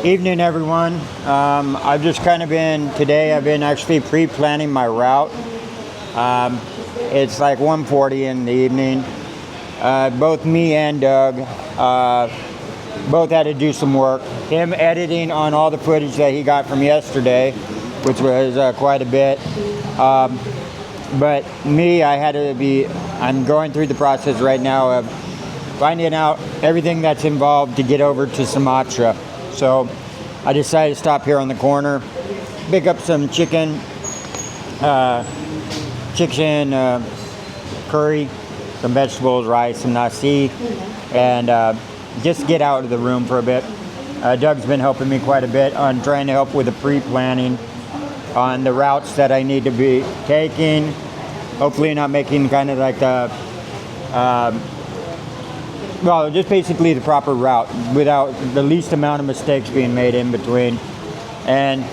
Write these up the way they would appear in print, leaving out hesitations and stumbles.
Evening, everyone. I've just kind of today I've been actually pre-planning my route. It's like 1:40 in the evening. Both me and Doug both had to do some work. Him editing on all the footage that he got from yesterday, which was quite a bit. But me, I'm going through the process right now of finding out everything that's involved to get over to Sumatra. So I decided to stop here on the corner, pick up some chicken curry, some vegetables, rice, some nasi, and just get out of the room for a bit. Doug's been helping me quite a bit on trying to help with the pre-planning on the routes that I need to be taking. Hopefully not making kind of like the well, just basically the proper route without the least amount of mistakes being made in between. And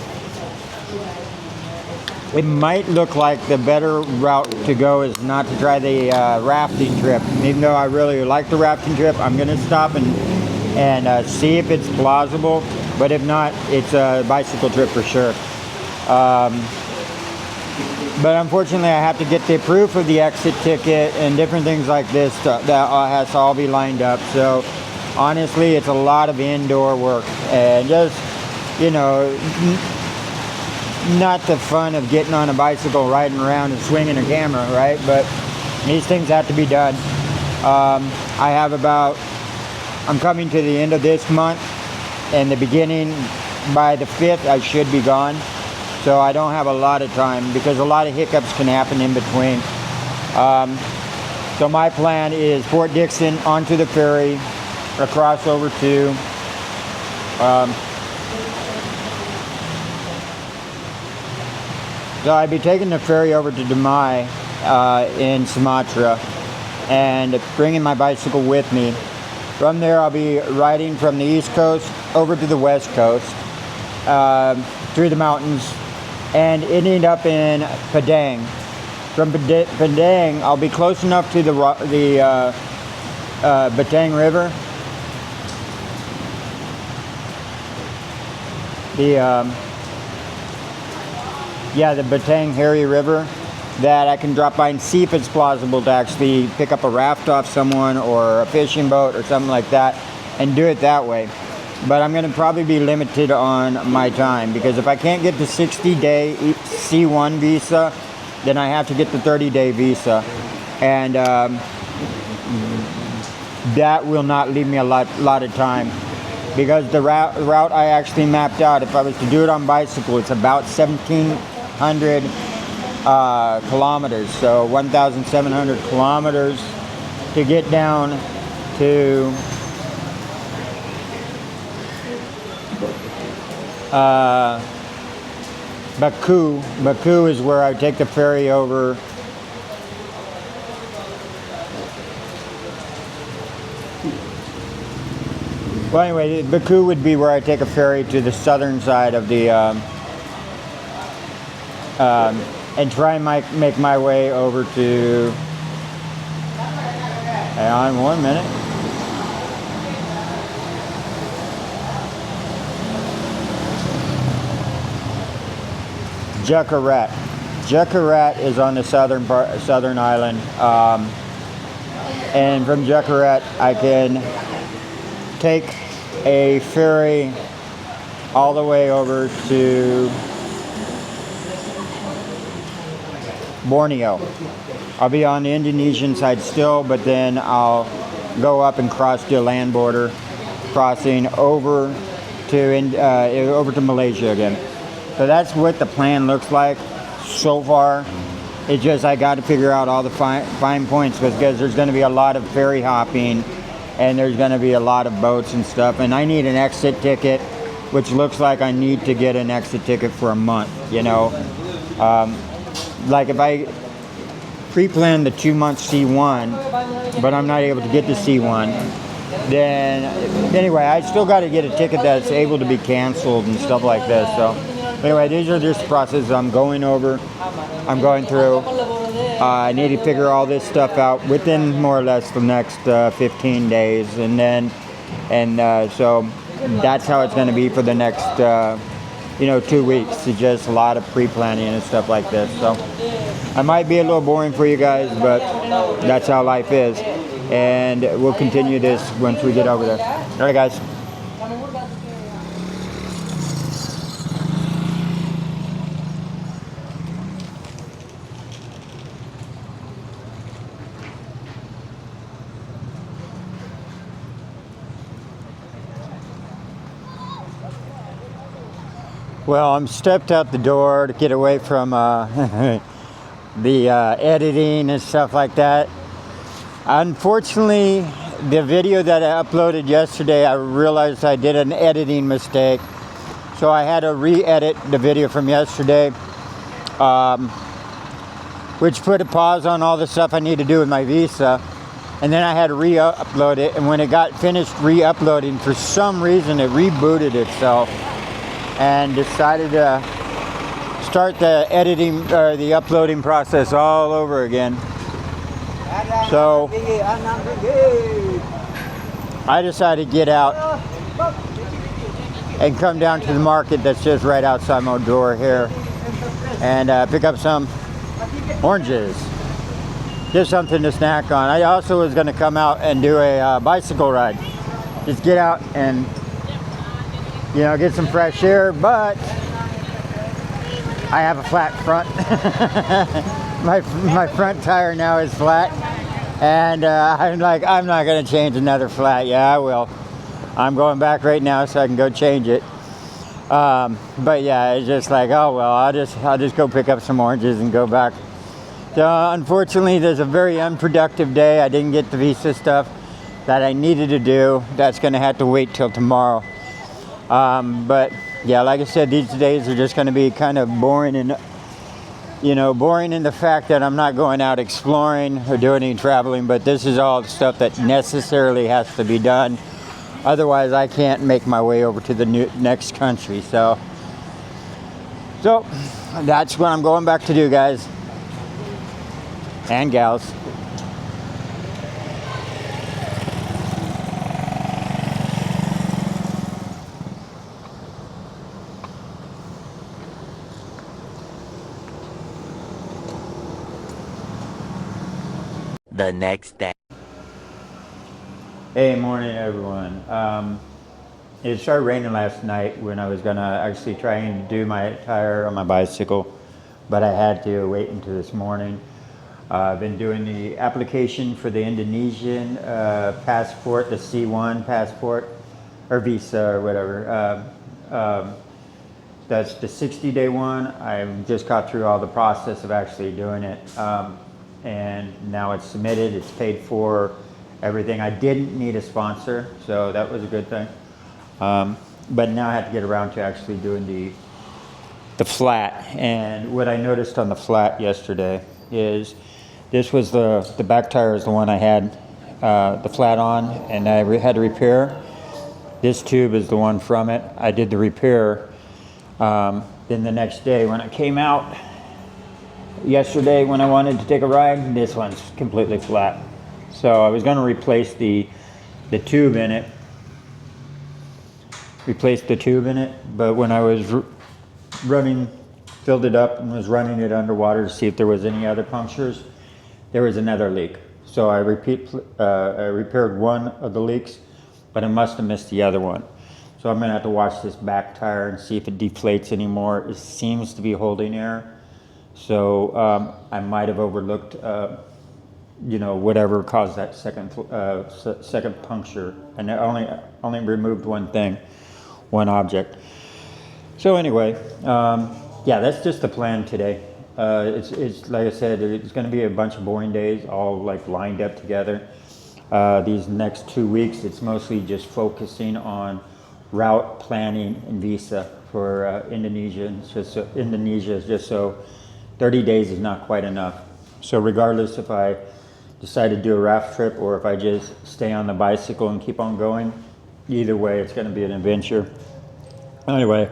it might look like the better route to go is not to try the rafting trip. Even though I really like the rafting trip, I'm going to stop and see if it's plausible. But if not, it's a bicycle trip for sure. But unfortunately, I have to get the proof of the exit ticket and different things like this that has to all be lined up. So honestly, it's a lot of indoor work and just, you know, not the fun of getting on a bicycle, riding around and swinging a camera, right? But these things have to be done. I'm coming to the end of this month, and the beginning, by the 5th, I should be gone. So I don't have a lot of time because a lot of hiccups can happen in between. So my plan is Fort Dixon, onto the ferry, across over to so I'd be taking the ferry over to Damai in Sumatra and bringing my bicycle with me. From there, I'll be riding from the East Coast over to the West Coast through the mountains and ending up in Padang. From Padang, I'll be close enough to the Batang River. The Batang Hari River, that I can drop by and see if it's plausible to actually pick up a raft off someone or a fishing boat or something like that and do it that way. But I'm going to probably be limited on my time because if I can't get the 60-day C1 visa, then I have to get the 30-day visa. And that will not leave me a lot of time. Because the route I actually mapped out, if I was to do it on bicycle, it's about 1,700 kilometers. So 1,700 kilometers to get down to Baku. Baku is where I take the ferry over. Well, anyway, Baku would be where I take a ferry to the southern side of the, and try and make my way over to, hang on 1 minute. Jakarta. Jacarat is on the southern island, and from Jacarat I can take a ferry all the way over to Borneo. I'll be on the Indonesian side still, but then I'll go up and cross the land border, crossing over to Malaysia again. So that's what the plan looks like so far. It's just I got to figure out all the fine points, because there's going to be a lot of ferry hopping and there's going to be a lot of boats and stuff, and I need an exit ticket, which looks like I need to get an exit ticket for a month, you know. Like if I pre-plan the 2-month C1, but I'm not able to get the C1, then anyway, I still got to get a ticket that's able to be canceled and stuff like this. So anyway, these are just processes I'm going through. I need to figure all this stuff out within more or less the next 15 days, so that's how it's going to be for the next 2 weeks. It's just a lot of pre-planning and stuff like this. So I might be a little boring for you guys, but that's how life is, and we'll continue this once we get over there. All right, guys. Well, I'm stepped out the door to get away from the editing and stuff like that. Unfortunately, the video that I uploaded yesterday, I realized I did an editing mistake. So I had to re-edit the video from yesterday, which put a pause on all the stuff I need to do with my visa. And then I had to re-upload it. And when it got finished re-uploading, for some reason it rebooted itself and decided to start the editing or the uploading process all over again. So I decided to get out and come down to the market that's just right outside my door here and pick up some oranges, just something to snack on. I also was going to come out and do a bicycle ride, just get out and get some fresh air, but I have a flat front. my front tire now is flat, and I'm not going to change another flat. Yeah, I will. I'm going back right now so I can go change it. But yeah, it's just like, oh well, I'll just go pick up some oranges and go back. So unfortunately, there's a very unproductive day. I didn't get the visa stuff that I needed to do. That's going to have to wait till tomorrow. But yeah, like I said, these days are just going to be kind of boring, and boring in the fact that I'm not going out exploring or doing any traveling, but this is all the stuff that necessarily has to be done. Otherwise, I can't make my way over to the next country. So that's what I'm going back to do, guys and gals. The next day. Hey, morning everyone. It started raining last night when I was gonna actually try and do my tire on my bicycle, but I had to wait until this morning. I've been doing the application for the Indonesian passport, the C1 passport or visa or whatever. That's the 60-day one. I've just got through all the process of actually doing it. And now it's submitted, it's paid for, everything. I didn't need a sponsor, so that was a good thing. But now I have to get around to actually doing the flat. And what I noticed on the flat yesterday is this was the back tire is the one I had the flat on, and I had to repair. This tube is the one from it. I did the repair. Then the next day when I came out, yesterday when I wanted to take a ride, this one's completely flat. So I was going to replace the tube in it. But when I was running filled it up and was running it underwater to see if there was any other punctures. There was another leak. So I repaired one of the leaks, but I must have missed the other one. So I'm gonna have to watch this back tire and see if it deflates anymore. It seems to be holding air. So I might have overlooked, you know, whatever caused that second puncture. And I only removed one thing, one object. So anyway, yeah, that's just the plan today. It's like I said, it's going to be a bunch of boring days, all like lined up together. These next 2 weeks, it's mostly just focusing on route planning and visa for Indonesia. Indonesia is just so 30 days is not quite enough. So regardless if I decide to do a raft trip or if I just stay on the bicycle and keep on going, either way, it's going to be an adventure. Anyway,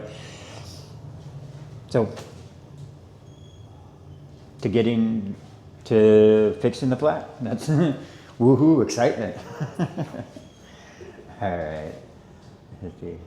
so getting to fixing the flat. That's woohoo, excitement. All right, let's see.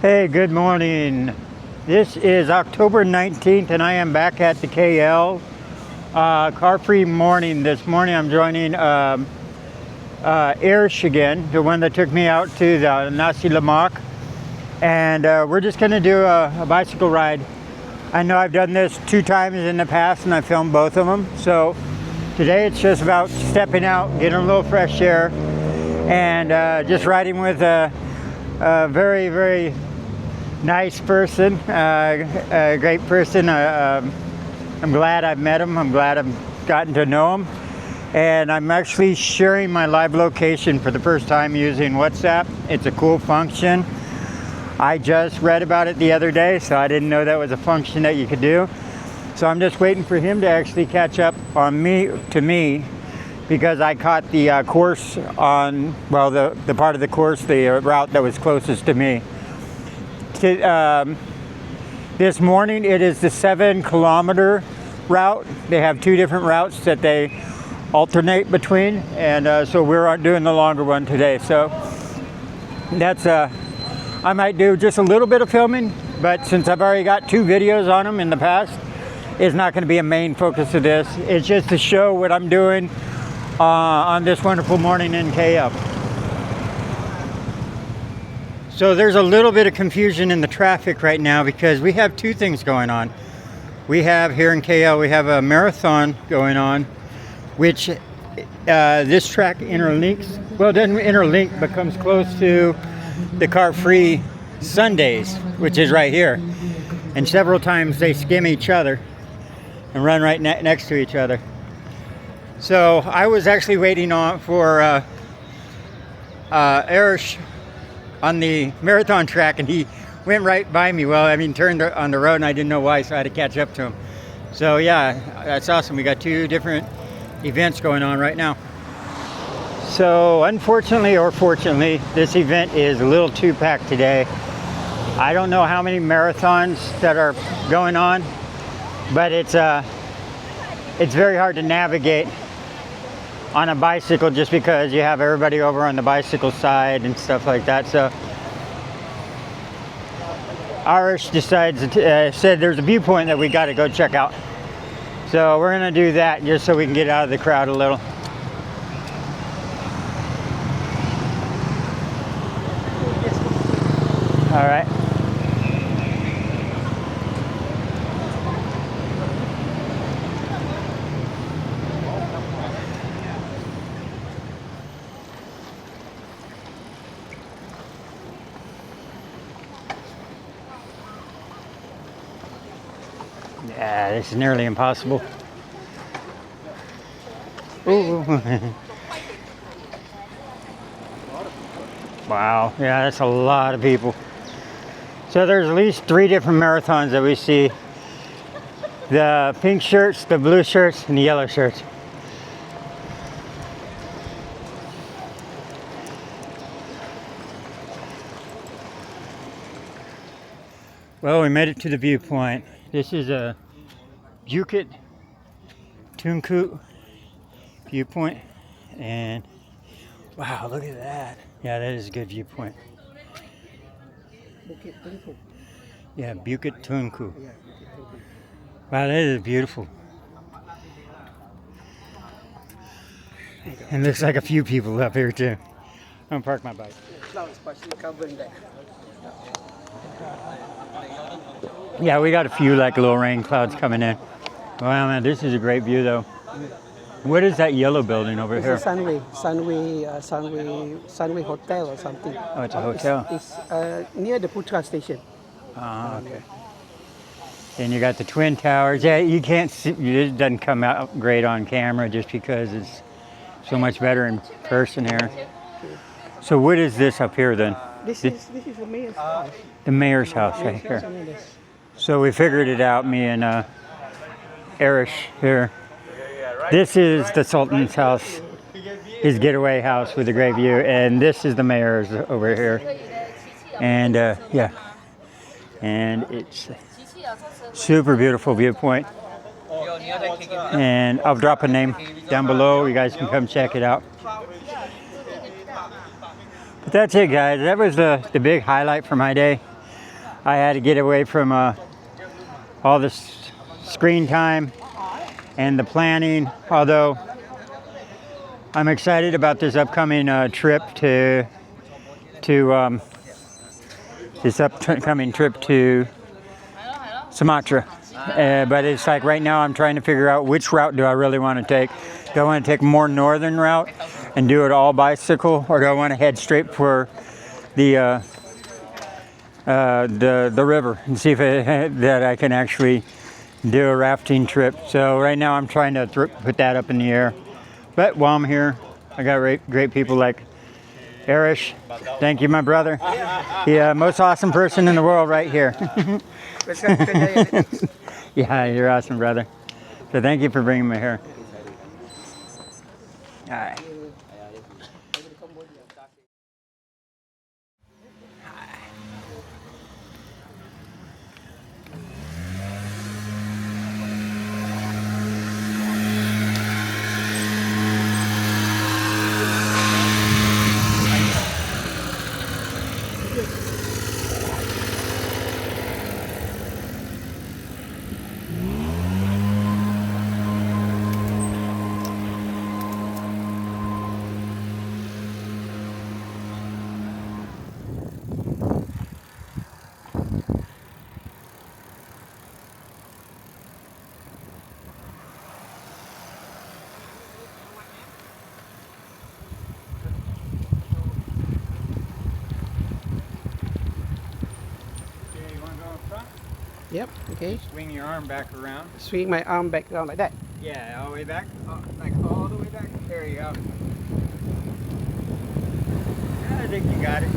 Hey, good morning. This is October 19th and I am back at the KL. Car-free morning. This morning I'm joining Arish again, the one that took me out to the Hennessy Hammock. And we're just gonna do a bicycle ride. I know I've done this 2 times in the past and I filmed both of them. So today it's just about stepping out, getting a little fresh air, and just riding with a very, very nice person, a great person. I'm glad I've met him. I'm glad I've gotten to know him. And I'm actually sharing my live location for the first time using WhatsApp. It's a cool function. I just read about it the other day, so I didn't know that was a function that you could do. So I'm just waiting for him to actually catch up on me, because I caught the course on, well, the part of the course, the route that was closest to me. This morning it is the 7-kilometer route. They have 2 different routes that they alternate between, and so we're doing the longer one today. So that's I might do just a little bit of filming, but since I've already got 2 videos on them in the past, it's not going to be a main focus of this. It's just to show what I'm doing on this wonderful morning in KL. So there's a little bit of confusion in the traffic right now because we have 2 things going on. We have here in KL, we have a marathon going on, which this track interlinks, well, it doesn't interlink, but comes close to the car-free Sundays, which is right here. And several times they skim each other and run right next to each other. So I was actually waiting for Arish on the marathon track, and he went right by me. Well, I mean, turned on the road, and I didn't know why, so I had to catch up to him. So yeah, that's awesome. We got 2 different events going on right now. So unfortunately or fortunately, this event is a little too packed today. I don't know how many marathons that are going on, but it's very hard to navigate on a bicycle just because you have everybody over on the bicycle side and stuff like that. So Irish decides said there's a viewpoint that we got to go check out. So we're gonna do that just so we can get out of the crowd a little. All right. Yeah, this is nearly impossible. Ooh. Wow, yeah, that's a lot of people. So there's at least 3 different marathons that we see. The pink shirts, the blue shirts, and the yellow shirts. Well, we made it to the viewpoint. This is a Bukit Tunku viewpoint, and wow, look at that. Yeah, that is a good viewpoint. Yeah, Bukit Tunku. Wow, that is beautiful. And looks like a few people up here too. I'm gonna park my bike. Yeah, we got a few like little rain clouds coming in. Wow, man, this is a great view though. What is that yellow building over here? It's a Sunway Hotel or something. Oh, it's a hotel. It's near the Putra station. Ah, okay. And you got the Twin Towers. Yeah, you can't see, it doesn't come out great on camera just because it's so much better in person here. So what is this up here then? This is the mayor's house. The mayor's house right here. So we figured it out, me and Arish here. This is the Sultan's house, his getaway house with a great view, and this is the mayor's over here. And yeah, and it's a super beautiful viewpoint. And I'll drop a name down below. You guys can come check it out. But that's it, guys. That was the big highlight for my day. I had to get away from all this screen time and the planning, although I'm excited about this upcoming trip to Sumatra. But it's like right now I'm trying to figure out which route do I really want to take. Do I want to take a more northern route and do it all bicycle, or do I want to head straight for the river and see if that I can actually do a rafting trip? So right now I'm trying to put that up in the air. But while I'm here, I got great people like Arish. Thank you, my brother. The most awesome person in the world right here. Yeah, you're awesome, brother. So thank you for bringing me here. All right. Yep, okay. Swing your arm back around. Swing my arm back down like that. Yeah, all the way back. Oh, like all the way back. There you go. Yeah, I think you got it.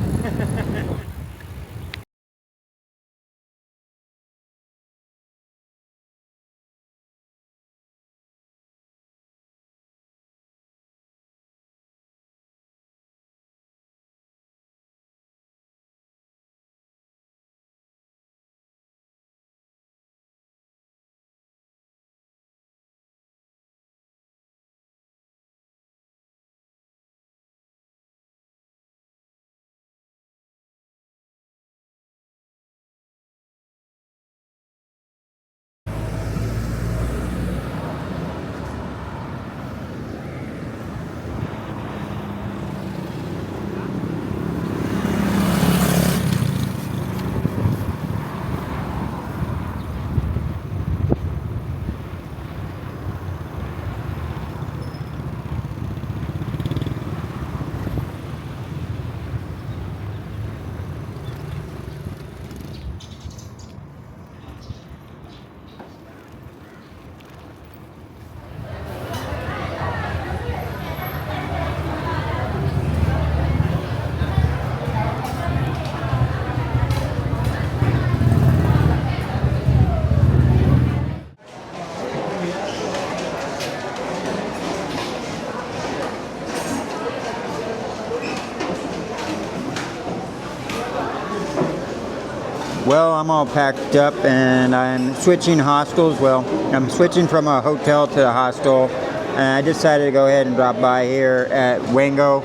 Well, I'm all packed up and I'm switching hostels. Well, I'm switching from a hotel to a hostel, and I decided to go ahead and drop by here at Wango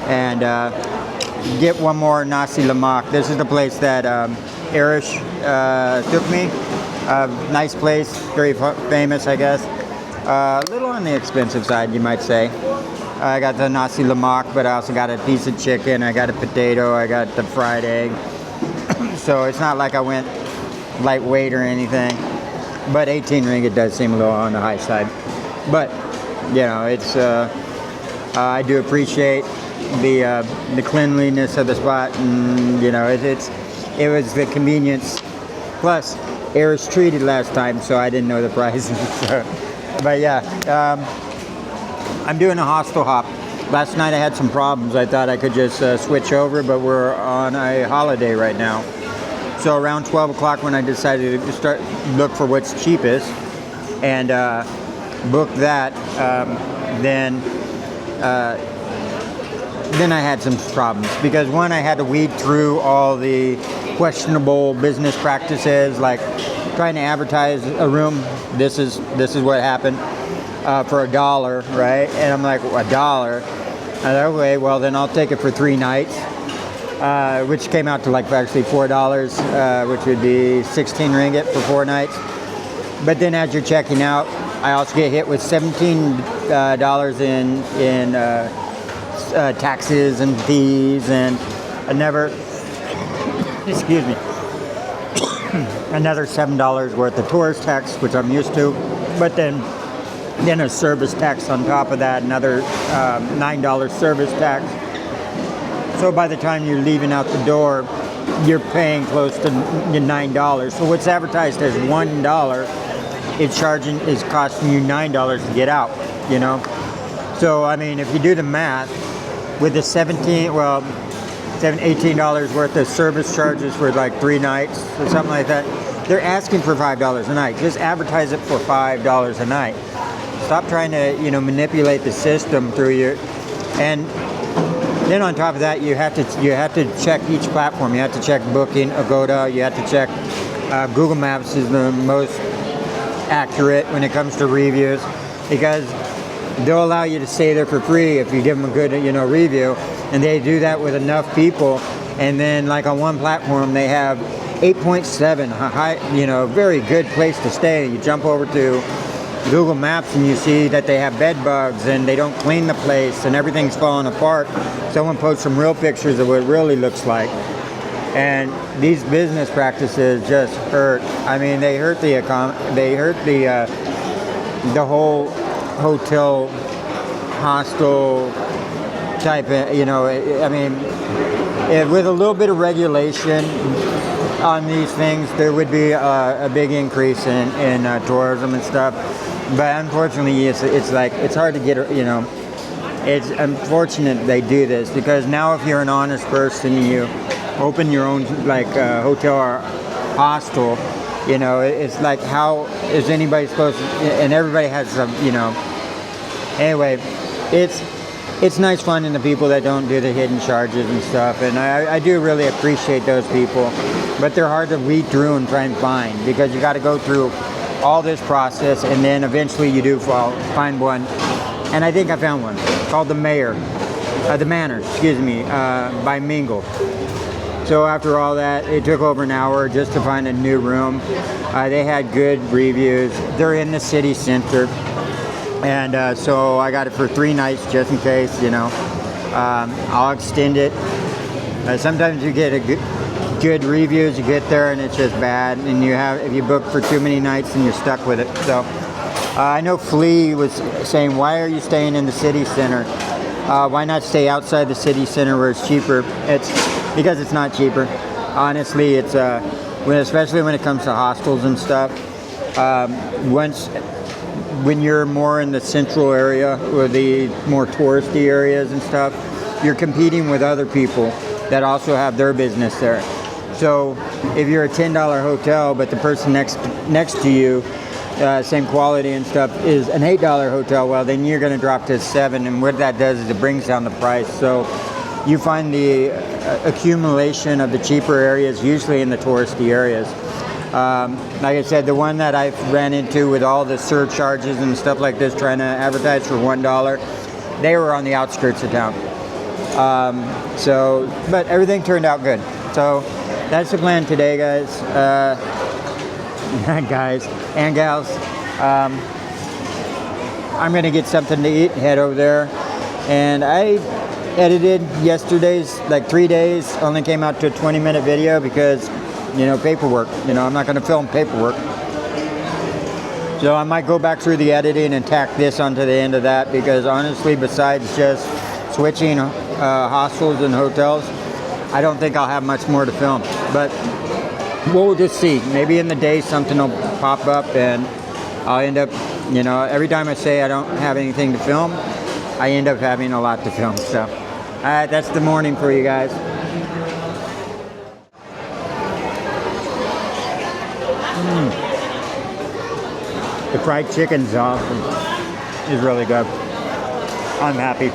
and get one more nasi lemak. This is the place that Arish took me. Nice place, very famous, I guess. A little on the expensive side, you might say. I got the nasi lemak, but I also got a piece of chicken. I got a potato. I got the fried egg. So it's not like I went lightweight or anything. But 18 ringgit does seem a little on the high side. But you know, it's I do appreciate the cleanliness of the spot, and you know, it was the convenience. Plus, Arish treated last time, so I didn't know the prices. So, but yeah. I'm doing a hostel hop. Last night I had some problems. I thought I could just switch over, but we're on a holiday right now. So around 12 o'clock when I decided to start look for what's cheapest and book that, then I had some problems. Because one, I had to weed through all the questionable business practices, like trying to advertise a room. This is what happened. For $1, right? And I'm like, $1? I thought, okay, well then I'll take it for 3 nights, which came out to like actually $4, which would be 16 ringgit for 4 nights. But then as you're checking out, I also get hit with $17 in taxes and fees, and another, excuse me, another $7 worth of tourist tax, which I'm used to. But then a service tax on top of that, another $9 service tax. So by the time you're leaving out the door, you're paying close to $9. So what's advertised as $1 is costing you $9 to get out, you know? So I mean, if you do the math, with the $18 worth of service charges for like 3 nights or something like that, they're asking for $5 a night. Just advertise it for $5 a night. Stop trying to, you know, manipulate the system through your, and then on top of that, you have to check each platform. You have to check Booking, Agoda. You have to check Google Maps is the most accurate when it comes to reviews, because they'll allow you to stay there for free if you give them a good, you know, review, and they do that with enough people. And then, like on one platform, they have 8.7, high, you know, very good place to stay. You jump over to Google Maps and you see that they have bed bugs and they don't clean the place and everything's falling apart. Someone posts some real pictures of what it really looks like. And these business practices just hurt. I mean, they hurt the whole hotel, hostel type of, you know, I mean, with a little bit of regulation on these things, there would be a big increase in tourism and stuff. But unfortunately, it's like, it's hard to get, you know, it's unfortunate they do this, because now if you're an honest person and you open your own like hotel or hostel, you know, it's like, how is anybody supposed to, and everybody has some, you know, anyway, it's nice finding the people that don't do the hidden charges and stuff, and I do really appreciate those people, but they're hard to weed through and try and find, because you got to go through all this process, and then eventually you do find one. And I think I found one called the Manor, excuse me, by Mingle. So after all that, it took over an hour just to find a new room. They had good reviews. They're in the city center, and so I got it for 3 nights just in case, you know. I'll extend it. Sometimes you get a good reviews, you get there and it's just bad, and if you book for too many nights, then you're stuck with it. So I know Flea was saying, why are you staying in the city center? Why not stay outside the city center where it's cheaper? It's because it's not cheaper. Honestly, it's especially when it comes to hostels and stuff. When you're more in the central area or the more touristy areas and stuff, you're competing with other people that also have their business there. So if you're a $10 hotel, but the person next to you, same quality and stuff, is an $8 hotel, well, then you're going to drop to $7, and what that does is it brings down the price. So you find the accumulation of the cheaper areas usually in the touristy areas. Like I said, the one that I ran into with all the surcharges and stuff like this, trying to advertise for $1, they were on the outskirts of town. But everything turned out good. So that's the plan today, guys. Guys and gals. I'm gonna get something to eat, head over there. And I edited yesterday's, like 3 days, only came out to a 20-minute video because, you know, paperwork. You know, I'm not gonna film paperwork. So I might go back through the editing and tack this onto the end of that, because honestly, besides just switching hostels and hotels, I don't think I'll have much more to film. But we'll just see. Maybe in the day something will pop up and I'll end up, you know, every time I say I don't have anything to film, I end up having a lot to film. So, alright, that's the morning for you guys. The fried chicken's awesome. It's really good. I'm happy.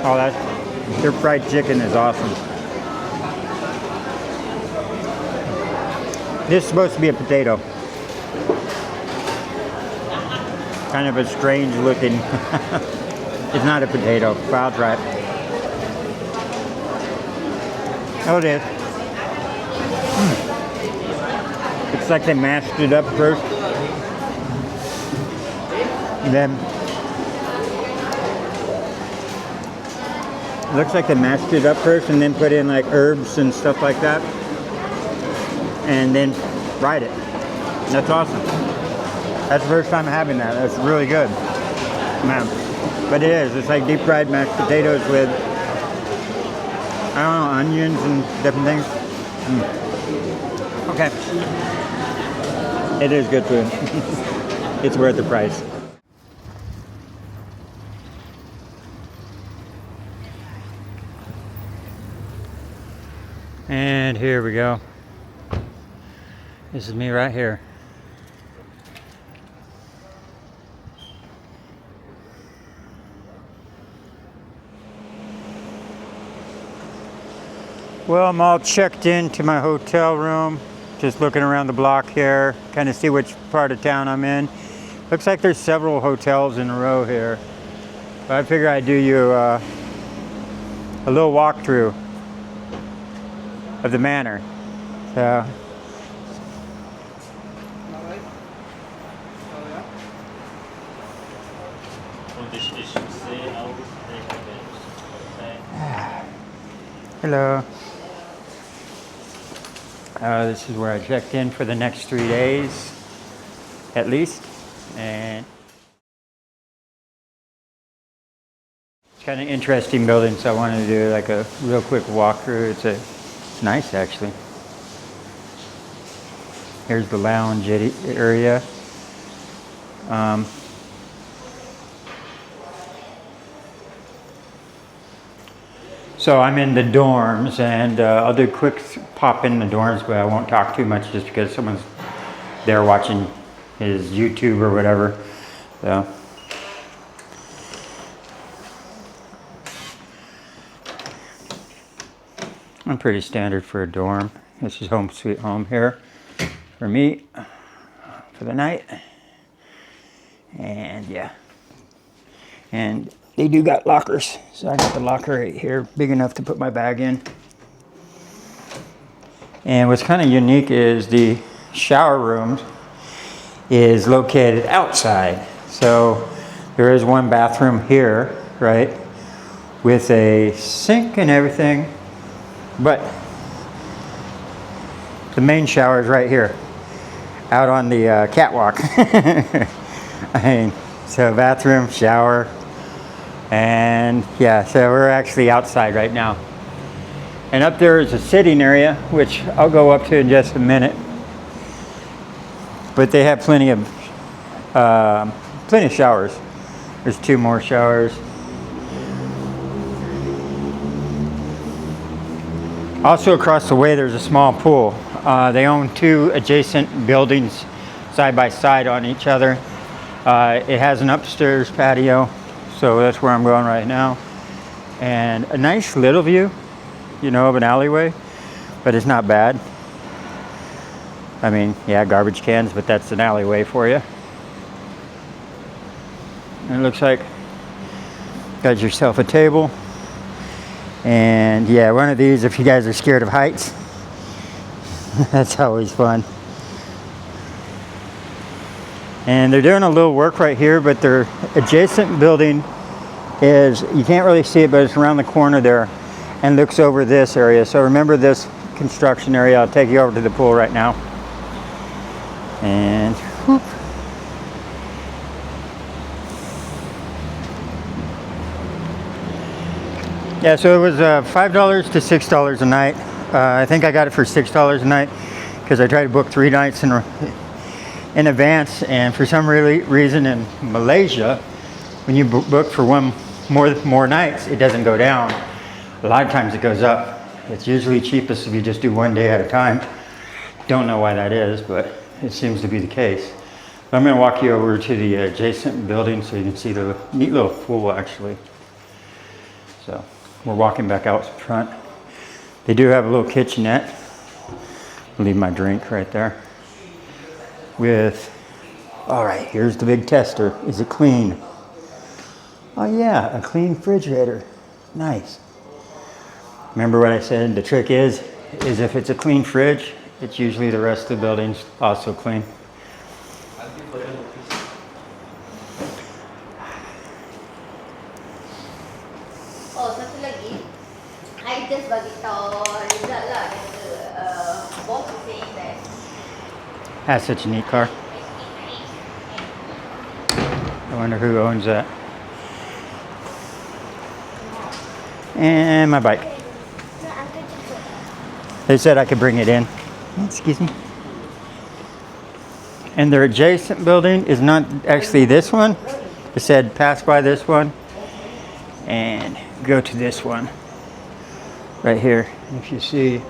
Oh, their fried chicken is awesome. This is supposed to be a potato. Kind of a strange looking. It's not a potato, but I'll try it. Oh, it is. Looks like they mashed it up first. And then looks like they mashed it up first and then put in like herbs and stuff like that. And then fried it. That's awesome. That's the first time having that. That's really good. Man. But it is. It's like deep fried mashed potatoes with, I don't know, onions and different things. Okay. It is good food. It's worth the price. And here we go. This is me right here. Well, I'm all checked into my hotel room. Just looking around the block here, kind of see which part of town I'm in. Looks like there's several hotels in a row here. But I figure I'd do you a little walkthrough of the manor. So. Hello. This is where I checked in for the next 3 days, at least. And it's kind of interesting building, so I wanted to do like a real quick walkthrough. It's nice, actually. Here's the lounge area. So I'm in the dorms, and I'll do a quick pop in the dorms, but I won't talk too much just because someone's there watching his YouTube or whatever. So. I'm pretty standard for a dorm. This is home sweet home here for me for the night. And yeah. And they do got lockers, so I got the locker right here, big enough to put my bag in. And what's kind of unique is the shower room is located outside. So there is one bathroom here, right, with a sink and everything, but the main shower is right here, out on the catwalk. I mean, so bathroom, shower. And yeah, so we're actually outside right now. And up there is a sitting area, which I'll go up to in just a minute. But they have plenty of showers. There's 2 more showers. Also across the way, there's a small pool. They own 2 adjacent buildings side by side on each other. It has an upstairs patio, so that's where I'm going right now. And a nice little view, you know, of an alleyway, but it's not bad. I mean, yeah, garbage cans, but that's an alleyway for you. And it looks like got yourself a table. And yeah, one of these if you guys are scared of heights. That's always fun. And they're doing a little work right here, but their adjacent building is, you can't really see it, but it's around the corner there and looks over this area. So remember this construction area. I'll take you over to the pool right now. And whoop. Yeah, so it was $5 to $6 a night. I think I got it for $6 a night because I tried to book 3 nights in advance, and for some reason in Malaysia, when you book for more nights, it doesn't go down. A lot of times it goes up. It's usually cheapest if you just do 1 day at a time. Don't know why that is, but it seems to be the case. But I'm going to walk you over to the adjacent building so you can see the neat little pool actually. So we're walking back out front. They do have a little kitchenette. I'll leave my drink right there. All right, here's the big tester. Is it clean? Oh yeah, a clean refrigerator. Nice. Remember what I said? The trick is if it's a clean fridge, it's usually the rest of the building's also clean. Oh, satu lagi. I just bagi tahu result lah. Boss is saying that. That's such a neat car. I wonder who owns that. And my bike. They said I could bring it in. Excuse me. And their adjacent building is not actually this one. It said pass by this one and go to this one right here. If you see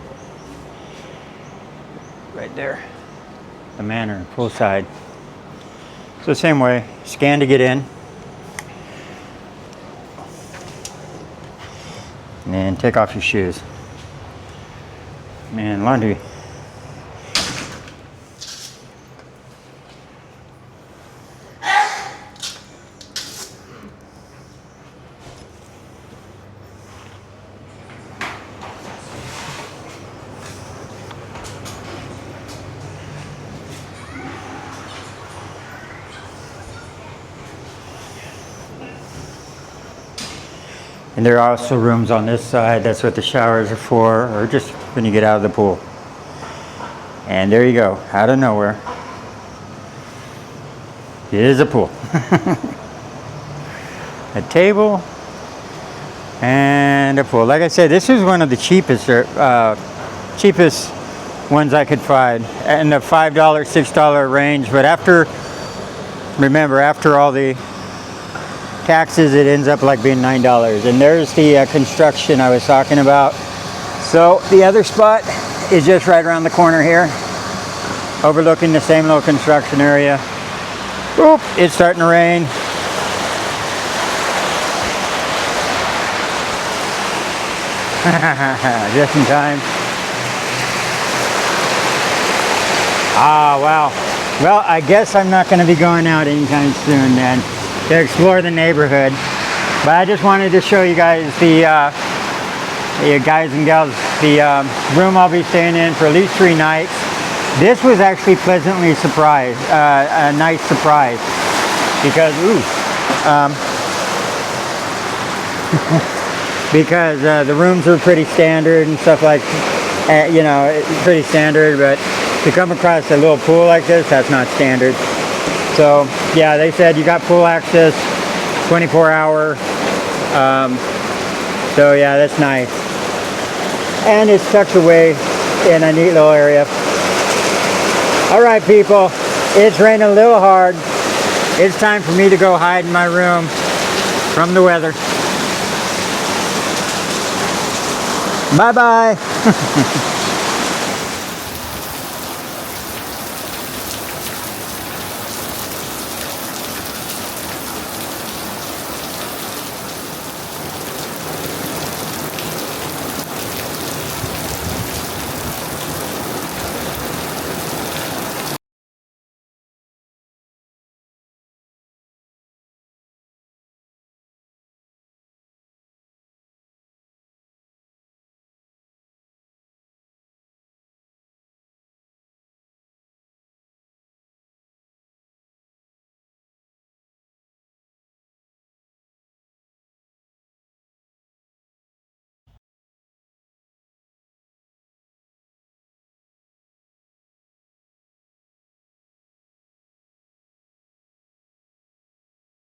right there, the manor poolside. So same way, scan to get in. And then take off your shoes. Man, laundry. And there are also rooms on this side. That's what the showers are for, or just when you get out of the pool. And there you go, out of nowhere. It is a pool. A table and a pool. Like I said, this is one of the cheapest ones I could find in the $5, $6 range. But remember, after all the taxes, it ends up like being $9. And there's the construction I was talking about. So the other spot is just right around the corner here, overlooking the same little construction area. Oop, it's starting to rain. Just in time. Ah, wow. Well, I guess I'm not going to be going out anytime soon then to explore the neighborhood. But I just wanted to show you guys the guys and gals, the room I'll be staying in for at least 3 nights. This was actually pleasantly surprised, a nice surprise, because because the rooms are pretty standard and stuff like, you know, pretty standard. But to come across a little pool like this, that's not standard. So yeah, they said you got pool access, 24-hour. So yeah, that's nice. And it's tucked away in a neat little area. All right, people, it's raining a little hard. It's time for me to go hide in my room from the weather. Bye-bye.